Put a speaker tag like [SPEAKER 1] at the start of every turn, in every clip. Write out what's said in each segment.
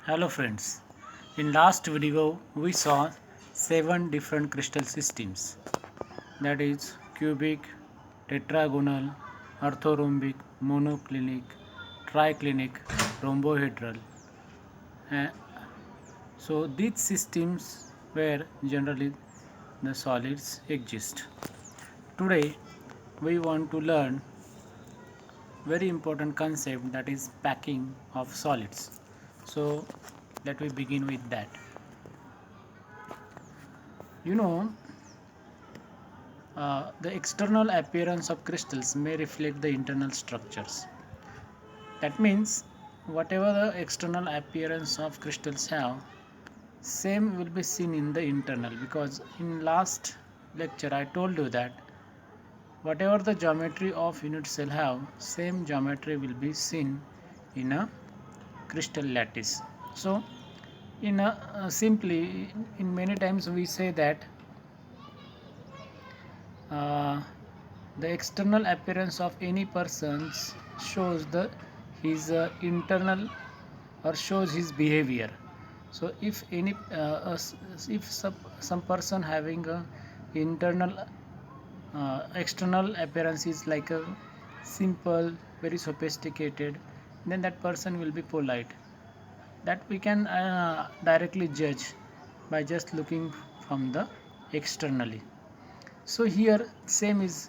[SPEAKER 1] Hello friends. In last video we saw 7 different crystal systems, that is cubic, tetragonal, orthorhombic, monoclinic, triclinic, rhombohedral. Uh, so these systems where generally the solids exist. Today we want to learn very important concept, that is packing of solids. So let me begin with that. You know, the external appearance of crystals may reflect the internal structures. That means whatever the external appearance of crystals have, same will be seen in the internal, because in last lecture I told you that whatever the geometry of unit cell have, same geometry will be seen in a crystal lattice. So in a simply, in many times we say that uh, the external appearance of any person shows the his internal, or shows his behavior. So if any if some person having a internal external appearance is like a simple, very sophisticated, then that person will be polite. That we can directly judge by just looking from the externally. So here same is,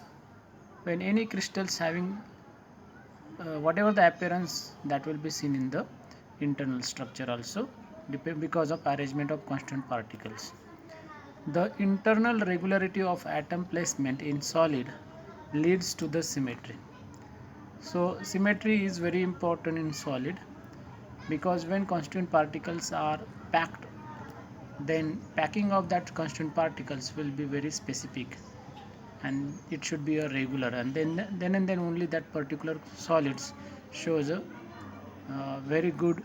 [SPEAKER 1] when any crystals having whatever the appearance, that will be seen in the internal structure also, because of arrangement of constant particles. The internal regularity of atom placement in solid leads to the symmetry. So symmetry is very important in solid, because when constituent particles are packed, then packing of that constituent particles will be very specific, and it should be a regular, and then only that particular solids shows a very good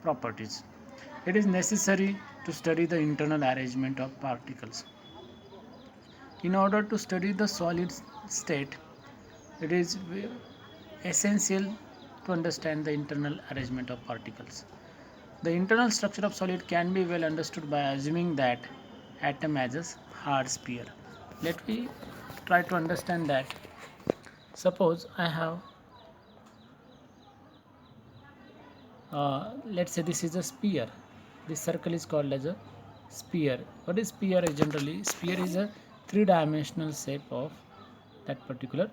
[SPEAKER 1] properties. It is necessary to study the internal arrangement of particles. In order to study the solid state, it is essential to understand the internal arrangement of particles. The internal structure of solid can be well understood by assuming that atom has a hard sphere. Let me try to understand that. Suppose I have, let's say this is a sphere. This circle is called as a sphere. What is sphere? Generally, sphere is a three-dimensional shape of that particular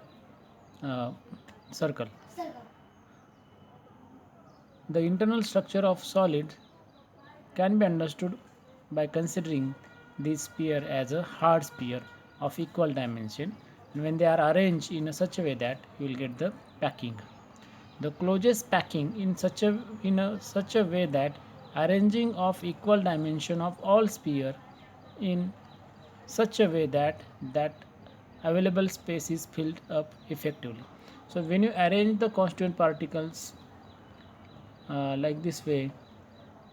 [SPEAKER 1] uh, circle. The internal structure of solid can be understood by considering this sphere as a hard sphere of equal dimension, and when they are arranged in such a way that you will get the packing. The closest packing such a way that arranging of equal dimension of all sphere in such a way that available space is filled up effectively. So when you arrange the constituent particles like this way,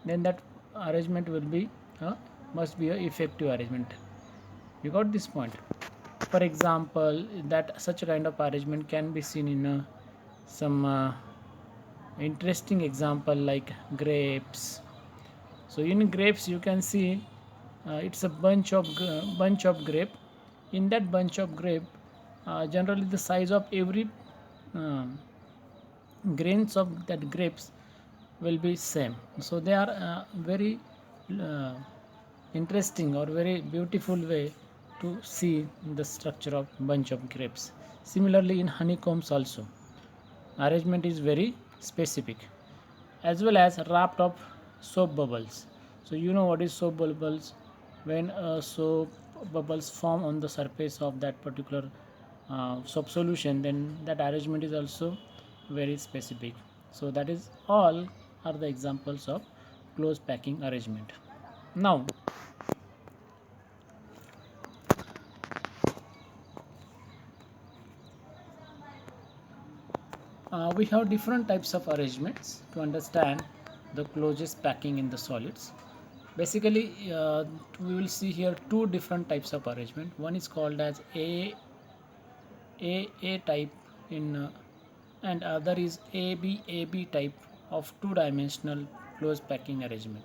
[SPEAKER 1] then that arrangement will be must be a effective arrangement. You got this point? For example, that such a kind of arrangement can be seen in some interesting example like grapes. So in grapes you can see it's a bunch of grape. In that bunch of grape, generally the size of every uh, grains of that grapes will be same. So they are very uh, interesting or very beautiful way to see the structure of bunch of grapes. Similarly, in honeycombs also, arrangement is very specific, as well as raft of soap bubbles. So you know what is soap bubbles? When soap bubbles form on the surface of that particular soap solution, then that arrangement is also very specific. So that is all are the examples of close packing arrangement. Now we have different types of arrangements to understand the closest packing in the solids. Basically, we will see here two different types of arrangement. One is called as A type in and other is AB type of two-dimensional close packing arrangement.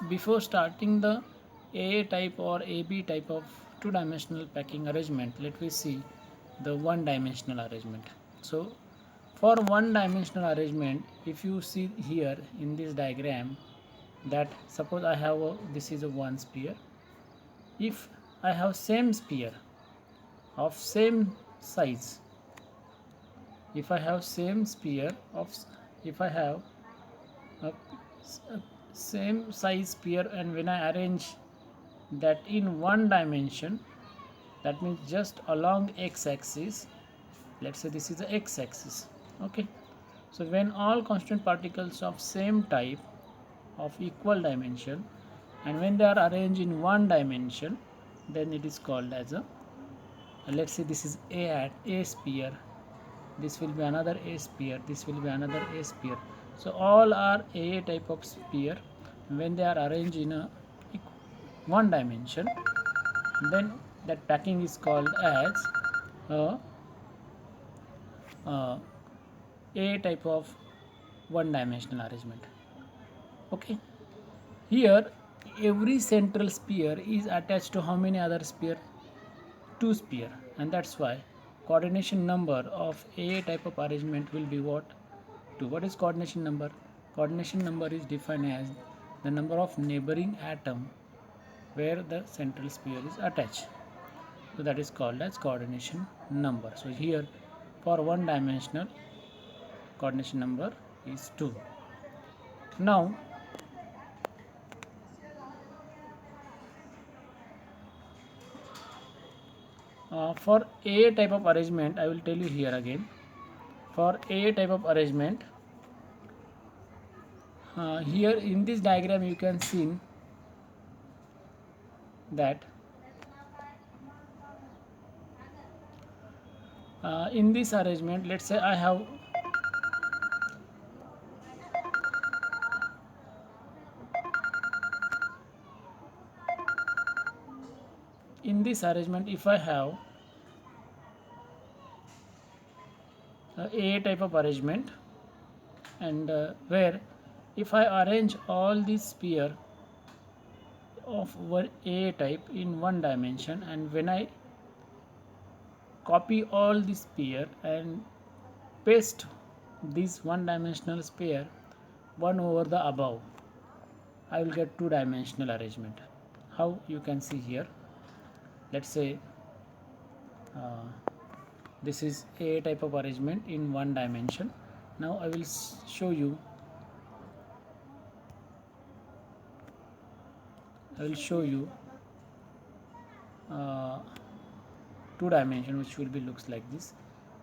[SPEAKER 1] Before starting the A type or AB type of two-dimensional packing arrangement, let me see the one-dimensional arrangement. So for one-dimensional arrangement, if you see here in this diagram, that suppose I have this is a one sphere. If I have same sphere of same size, if I have same sphere of, if I have a, a same size sphere, and when I arrange that in one dimension, that means just along x-axis, let's say this is the x-axis, okay. So when all constant particles of same type of equal dimension, and when they are arranged in one dimension, then it is called as a, let's say this is a sphere, this will be another a sphere, this will be another a sphere. So all are a type of sphere. When they are arranged in a one dimension, then that packing is called as a, a, a type of one dimensional arrangement, okay. Here every central sphere is attached to how many other sphere? Two sphere, and that's why coordination number of a type of arrangement will be what? 2. What is coordination number? Coordination number is defined as the number of neighboring atom where the central sphere is attached. So that is called as coordination number. So here for one dimensional, coordination number is 2. Now for a type of arrangement, I will tell you here again. For a type of arrangement, here in this diagram you can see that in this arrangement, let's say I have in this arrangement, if I have a type of arrangement, and where if I arrange all these sphere of a type in one dimension, and when I copy all this sphere and paste this one dimensional sphere one over the above, I will get two dimensional arrangement. How? You can see here, let's say this is a type of arrangement in one dimension. Now I will show you, two dimension, which will be looks like this.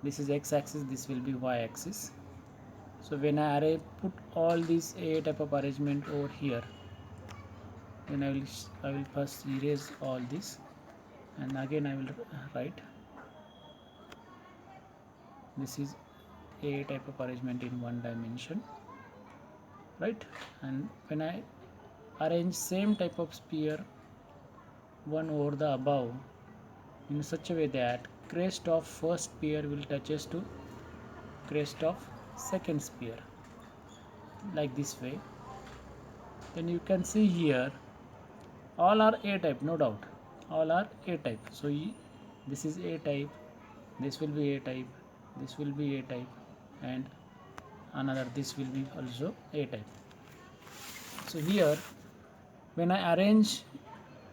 [SPEAKER 1] This is x-axis, this will be y-axis. So when I put all these a type of arrangement over here, then I will first erase all this, and again I will write this is a type of arrangement in one dimension, right? And when I arrange same type of sphere one over the above in such a way that crest of first sphere will touches to crest of second sphere, like this way, then you can see here all are a type, no doubt, all are a type. So this is a type, this will be a type, this will be a type, and another this will be also a type. So here when I arrange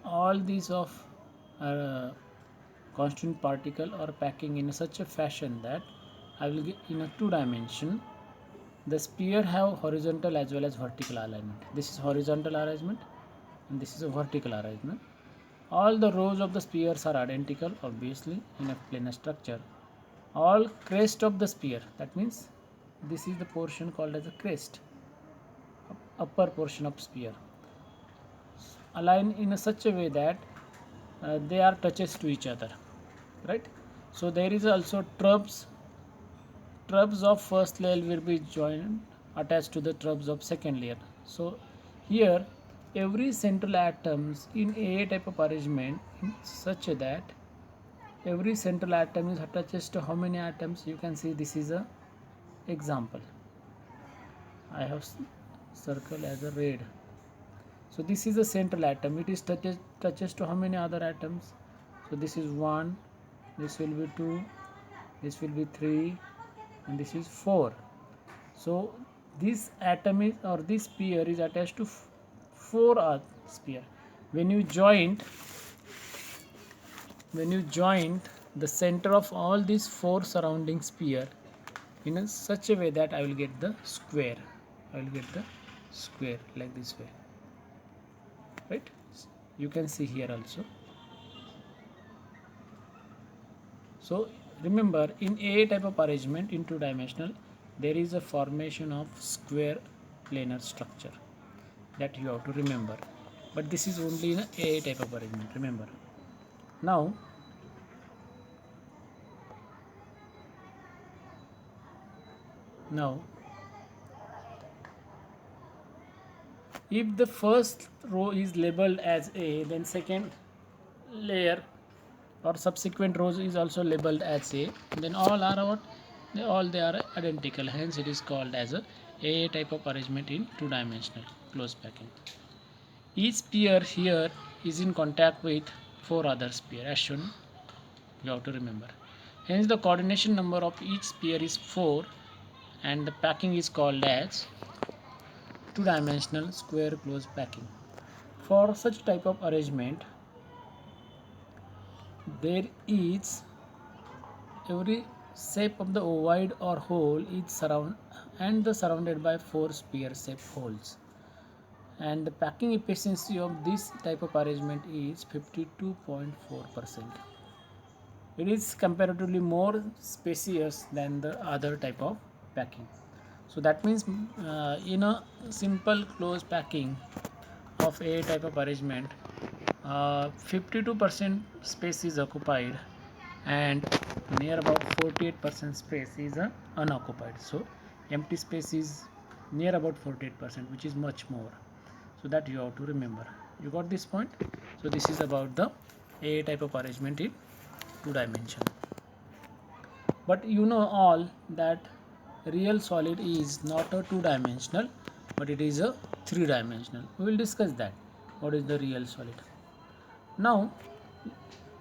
[SPEAKER 1] all these of constant particle or packing in such a fashion that I will get in a two dimension, the sphere have horizontal as well as vertical alignment. This is horizontal arrangement and this is a vertical arrangement. All the rows of the spheres are identical, obviously, in a planar structure. All crest of the sphere, that means this is the portion called as a crest, upper portion of sphere, align in a such a way that they are touches to each other, right? So there is also trubs of first layer will be joined attached to the trubs of second layer. So here every central atoms in a type of arrangement in such that every central atom is attached to how many atoms? You can see this is a example. I have circle as a red. So this is a central atom. It is touches to how many other atoms? So this is 1, this will be 2, this will be 3, and this is 4. So this atom is, or this sphere is attached to 4 sphere. When you joint the center of all these 4 surrounding sphere in such a way that I will get the square. I will get the square like this way, right? You can see here also. So remember, in a type of arrangement in two-dimensional, there is a formation of square planar structure that you have to remember. But this is only in a type of arrangement, remember. Now if the first row is labeled as A, then second layer or subsequent rows is also labeled as A, then all are what? They are identical, hence it is called as a type of arrangement in two-dimensional close packing. Each sphere here is in contact with 4 other spheres as shown, you have to remember. Hence the coordination number of each sphere is 4 and the packing is called as two-dimensional square close packing. For such type of arrangement, there is every shape of the ovoid or hole is surrounded by 4 sphere shaped holes, and the packing efficiency of this type of arrangement is 52.4%. It is comparatively more spacious than the other type of packing. So that means in a simple close packing of a type of arrangement, 52% space is occupied and near about 48% space is unoccupied. So empty space is near about 48%, which is much more. So that you have to remember. You got this point? So this is about the A type of arrangement in two dimension. But you know all that real solid is not a two-dimensional, but it is a three-dimensional. We will discuss that. What is the real solid? Now,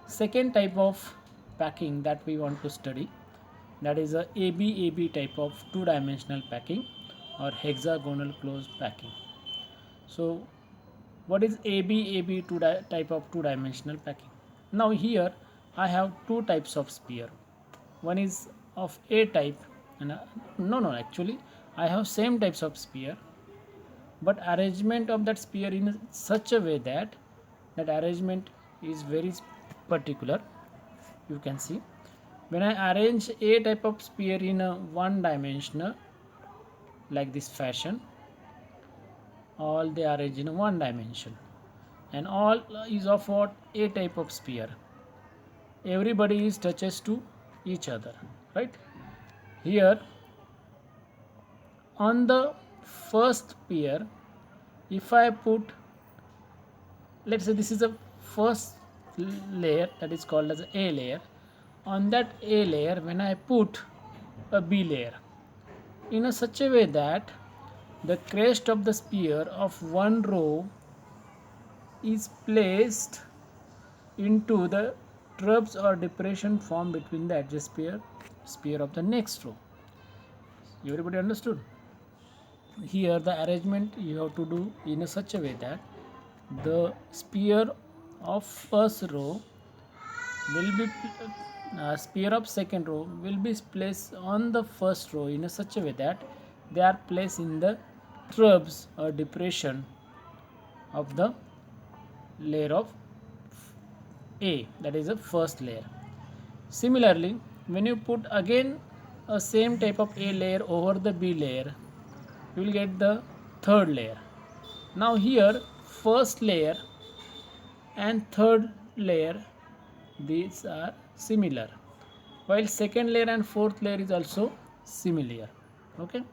[SPEAKER 1] second type of packing that we want to study, that is a AB type of two-dimensional packing or hexagonal closed packing. So what is AB type of two-dimensional packing? Now here I have two types of sphere. One is of A type and actually I have same types of sphere, but arrangement of that sphere in such a way that arrangement is very particular. You can see when I arrange A type of sphere in a one dimensional like this fashion, all they are arranged in one dimension, and all is of what? A type of sphere. Everybody is touches to each other, right? Here on the first pair, if I put, let's say this is a first layer that is called as A layer. On that A layer, when I put a B layer in a such a way that the crest of the sphere of one row is placed into the trubs or depression formed between the adjacent sphere of the next row. Everybody understood? Here the arrangement you have to do in such a way that the sphere of first row will be sphere of second row will be placed on the first row in such a way that they are placed in the trubs or depression of the layer of A, that is the first layer. Similarly, when you put again a same type of A layer over the B layer, you will get the third layer. Now here first layer and third layer, these are similar, while second layer and fourth layer is also similar. Okay,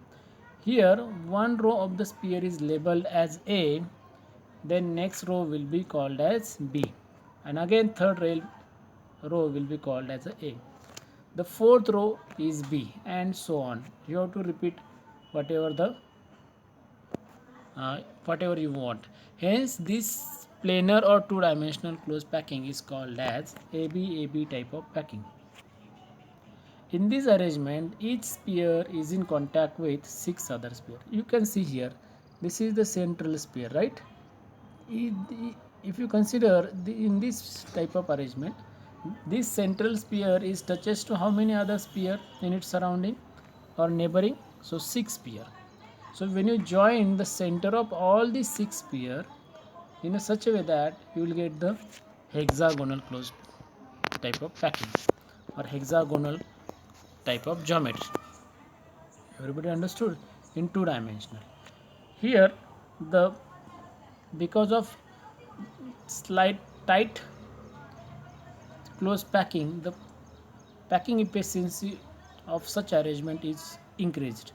[SPEAKER 1] here one row of the sphere is labeled as A, then next row will be called as B, and again third row will be called as A. The fourth row is B, and so on. You have to repeat whatever the whatever you want. Hence this planar or two-dimensional closed packing is called as ABAB type of packing. In this arrangement, each sphere is in contact with 6 other spheres. You can see here, this is the central sphere, right? If you consider in this type of arrangement, this central sphere is touches to how many other sphere in its surrounding or neighboring? So 6 sphere. So when you join the center of all these 6 sphere in a such a way that you will get the hexagonal closed type of packing or hexagonal type of geometry. Everybody understood? In two dimensional. Here the because of slight tight close packing, the packing efficiency of such arrangement is increased.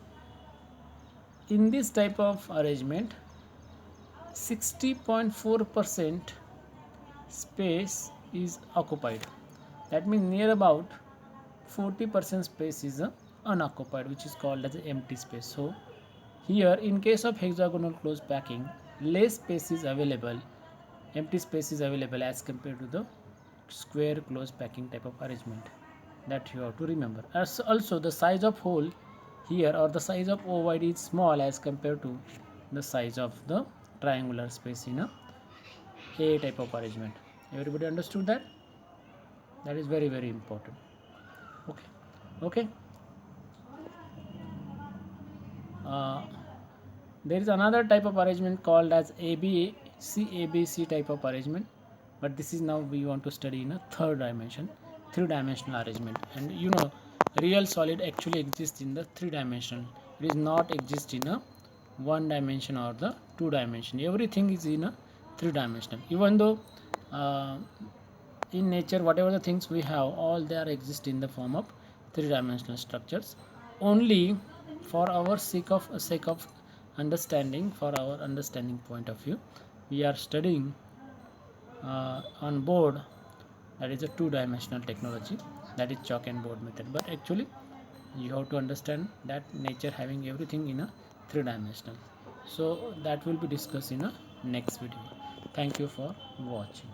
[SPEAKER 1] In this type of arrangement, 60.4% space is occupied. That means near about 40% space is unoccupied, which is called as empty space. So here in case of hexagonal closed packing, less space is available, empty space is available as compared to the square closed packing type of arrangement. That you have to remember. As also the size of hole here or the size of ovoid is small as compared to the size of the triangular space in a type of arrangement. Everybody understood that? That is very very important. Okay. Okay. There is another type of arrangement called as ABC type of arrangement, but this is now we want to study in a third dimension, three-dimensional arrangement. And you know, real solid actually exists in the three-dimensional. It is not exist in a one dimension or the two dimension. Everything is in a three-dimensional. Even though in nature whatever the things we have, all they are exist in the form of three-dimensional structures. Only for our sake of understanding, for our understanding point of view, we are studying on board, that is a two-dimensional technology, that is chalk and board method. But actually you have to understand that nature having everything in a three-dimensional. So that will be discussed in a next video. Thank you for watching.